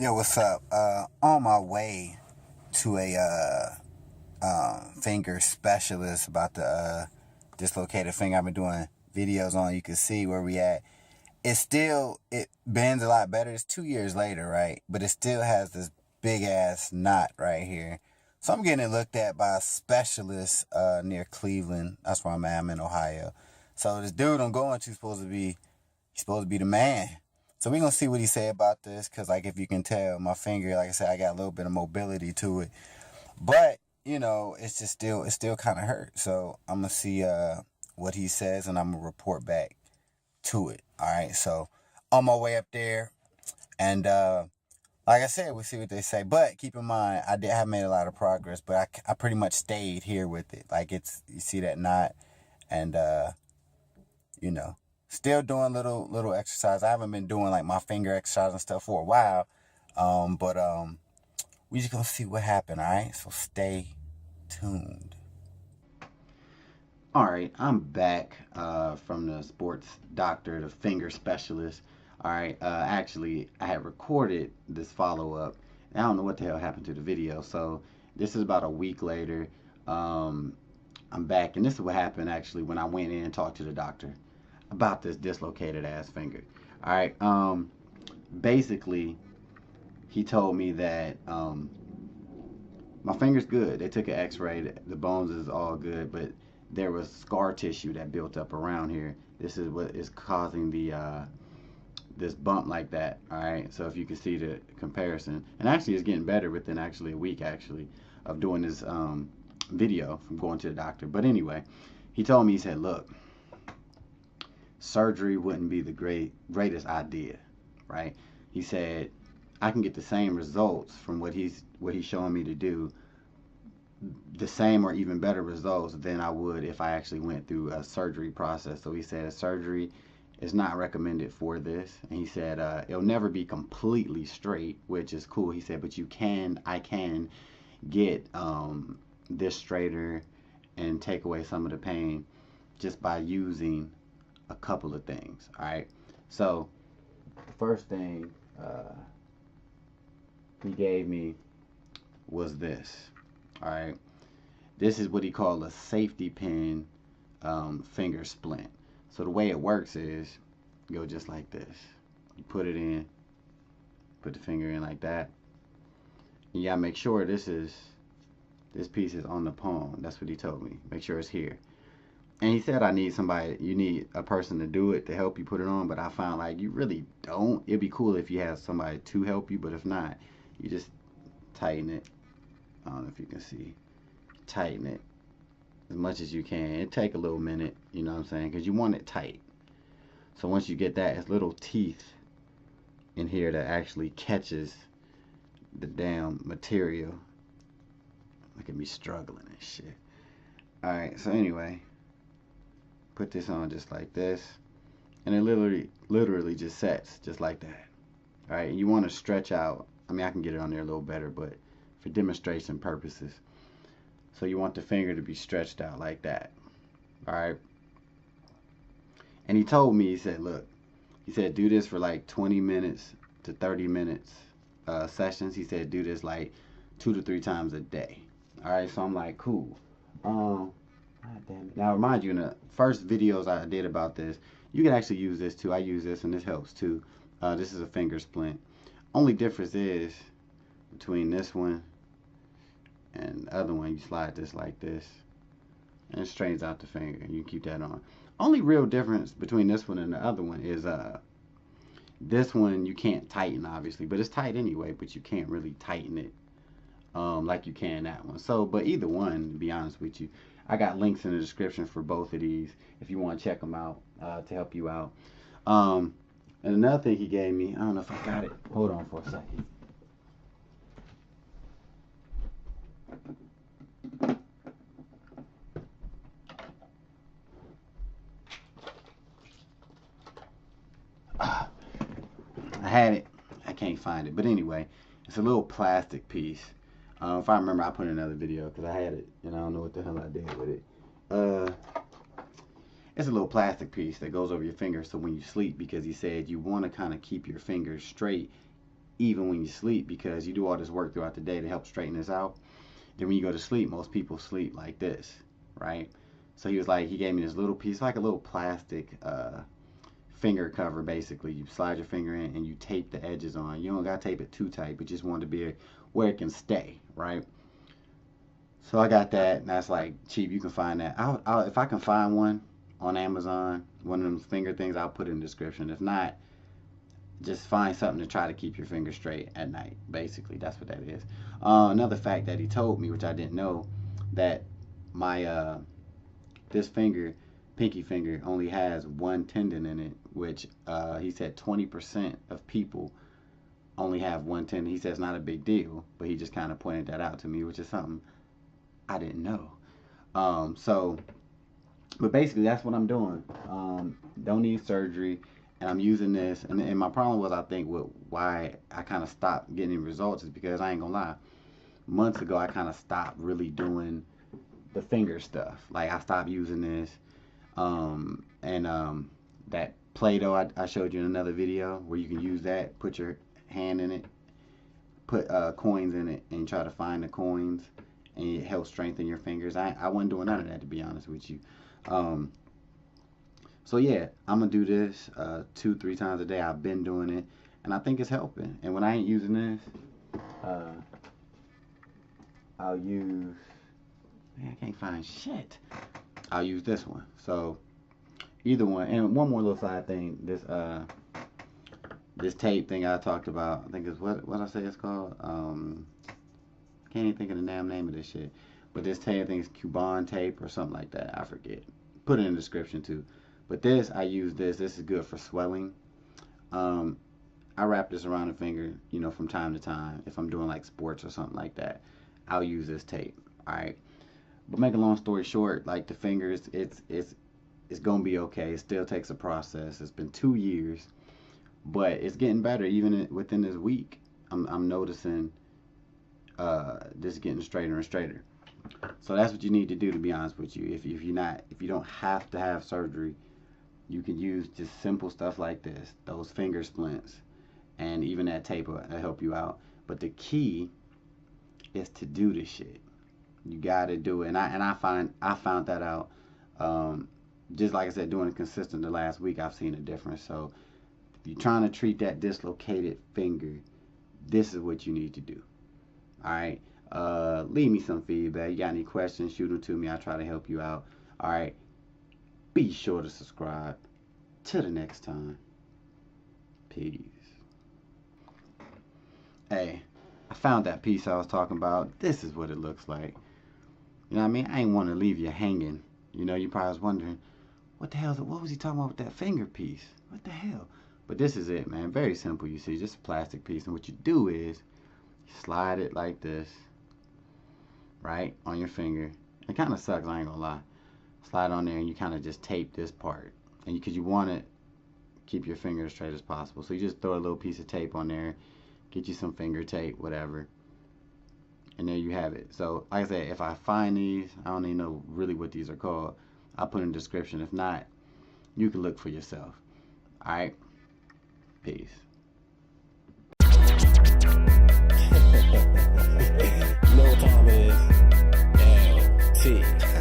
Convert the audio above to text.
Yo, what's up? On my way to a finger specialist about the dislocated finger. I've been doing videos on. You can see where we at. It bends a lot better. It's 2 years later, right? But it still has this big ass knot right here. So I'm getting it looked at by a specialist near Cleveland. That's where I'm at. I'm in Ohio. So this dude I'm going to he's supposed to be the man. So we're going to see what he say about this. Because, like, if you can tell, my finger, like I said, I got a little bit of mobility to it. But, you know, it still kind of hurt. So I'm going to see what he says, and I'm going to report back to it. All right. So on my way up there. And like I said, we'll see what they say. But keep in mind, I have made a lot of progress. But I pretty much stayed here with it. Like, you see that knot. And, you know. Still doing little exercise. I haven't been doing like my finger exercise and stuff for a while. But we just gonna see what happened, alright? So stay tuned. Alright, I'm back from the sports doctor, the finger specialist. Alright, actually I had recorded this follow-up. I don't know what the hell happened to the video. So this is about a week later. I'm back, and this is what happened actually when I went in and talked to the doctor about this dislocated ass finger. All right. Basically, he told me that my finger's good. They took an X-ray. The bones is all good, but there was scar tissue that built up around here. This is what is causing the this bump like that. All right. So if you can see the comparison, and actually it's getting better within actually a week actually of doing this video from going to the doctor. But anyway, he told me, he said, look, surgery wouldn't be the greatest idea, right? He said I can get the same results from what he's showing me to do, the same or even better results than I would if I actually went through a surgery process. So he said a surgery is not recommended for this, and he said it'll never be completely straight, which is cool. He said, but I can get this straighter and take away some of the pain just by using a couple of things. All right. So the first thing he gave me was this. All right. This is what he called a safety pin finger splint. So the way it works is you go just like this. You put it in, put the finger in like that. And you gotta make sure this piece is on the palm. That's what he told me. Make sure it's here. And he said you need a person to do it to help you put it on, but I found like you really don't. It'd be cool if you had somebody to help you, but if not, you just tighten it. I don't know if you can see. Tighten it as much as you can. It take a little minute, you know what I'm saying, because you want it tight. So once you get that, it's little teeth in here that actually catches the damn material. Look at me struggling and shit. Alright, so anyway, put this on just like this, and it literally just sets just like that. All right, and you want to stretch out. I mean, I can get it on there a little better, but for demonstration purposes. So you want the finger to be stretched out like that. All right. And he told me, he said, look, he said, do this for like 20 minutes to 30 minutes sessions. He said, do this like 2 to 3 times a day. All right, so I'm like, cool. God damn it. Now, remind you, in the first videos I did about this, you can actually use this too. I use this, and this helps too. This is a finger splint. Only difference is between this one and the other one, you slide this like this, and it straightens out the finger, and you keep that on. Only real difference between this one and the other one is this one you can't tighten, obviously, but it's tight anyway, but you can't really tighten it like you can that one. So, but either one, to be honest with you, I got links in the description for both of these if you want to check them out to help you out. And another thing he gave me, I don't know if I got it. Hold on for a second. I had it. I can't find it. But anyway, it's a little plastic piece. If I remember, I'll put in another video because I had it and I don't know what the hell I did with it. It's a little plastic piece that goes over your finger so when you sleep, because he said you want to kind of keep your fingers straight even when you sleep, because you do all this work throughout the day to help straighten this out. Then when you go to sleep, most people sleep like this, right? So he was like, he gave me this little piece, like a little plastic finger cover, basically. You slide your finger in and you tape the edges on. You don't got to tape it too tight, but just want to be where it can stay, right? So I got that, and that's like cheap. You can find that. If I can find one on Amazon, one of them finger things, I'll put it in the description. If not, just find something to try to keep your finger straight at night. Basically, that's what that is. Another fact that he told me, which I didn't know, that my this finger, pinky finger, only has one tendon in it, which he said 20% of people only have one tendon. He said it's not a big deal, but he just kind of pointed that out to me, which is something I didn't know. But basically that's what I'm doing. Don't need surgery, and I'm using this. And my problem was, I think, with why I kind of stopped getting results is because, I ain't gonna lie, months ago I kind of stopped really doing the finger stuff. Like, I stopped using this, that Play-Doh I showed you in another video, where you can use that, put your hand in it, put coins in it, and try to find the coins, and it helps strengthen your fingers. I wasn't doing none of that, to be honest with you. So yeah, I'm gonna do this 2-3 times a day. I've been doing it, and I think it's helping. And when I ain't using this, I'll use, man, I can't find shit. I'll use this one. So either one. And one more little side thing, this tape thing I talked about, I think is what I say it's called. Can't even think of the damn name of this shit. But this tape, I think it's Cuban tape or something like that. I forget. Put it in the description too. But this, I use this. This is good for swelling. I wrap this around the finger, you know, from time to time. If I'm doing like sports or something like that, I'll use this tape. Alright. But make a long story short, like, the fingers, it's gonna be okay. It still takes a process. It's been 2 years, but it's getting better. Even within this week, I'm noticing this is getting straighter and straighter. So that's what you need to do, to be honest with you. If you don't have to have surgery, you can use just simple stuff like this, those finger splints, and even that tape will help you out. But the key is to do this shit. You gotta do it. And I found that out. Just like I said, doing it consistent the last week, I've seen a difference. So if you're trying to treat that dislocated finger, this is what you need to do. Alright. Leave me some feedback. You got any questions, shoot them to me. I'll try to help you out. Alright. Be sure to subscribe. Till the next time. Peace. Hey, I found that piece I was talking about. This is what it looks like. You know what I mean? I ain't want to leave you hanging. You know, you probably was wondering, what the hell, what was he talking about with that finger piece? What the hell? But this is it, man. Very simple, you see. Just a plastic piece. And what you do is, you slide it like this, right, on your finger. It kind of sucks, I ain't gonna lie. Slide on there, and you kind of just tape this part. And because you want to keep your finger as straight as possible. So you just throw a little piece of tape on there, get you some finger tape, whatever. And there you have it. So, like I said, if I find these, I don't even know really what these are called. I'll put in the description. If not, you can look for yourself. Alright? Peace. You know what time it is? LT.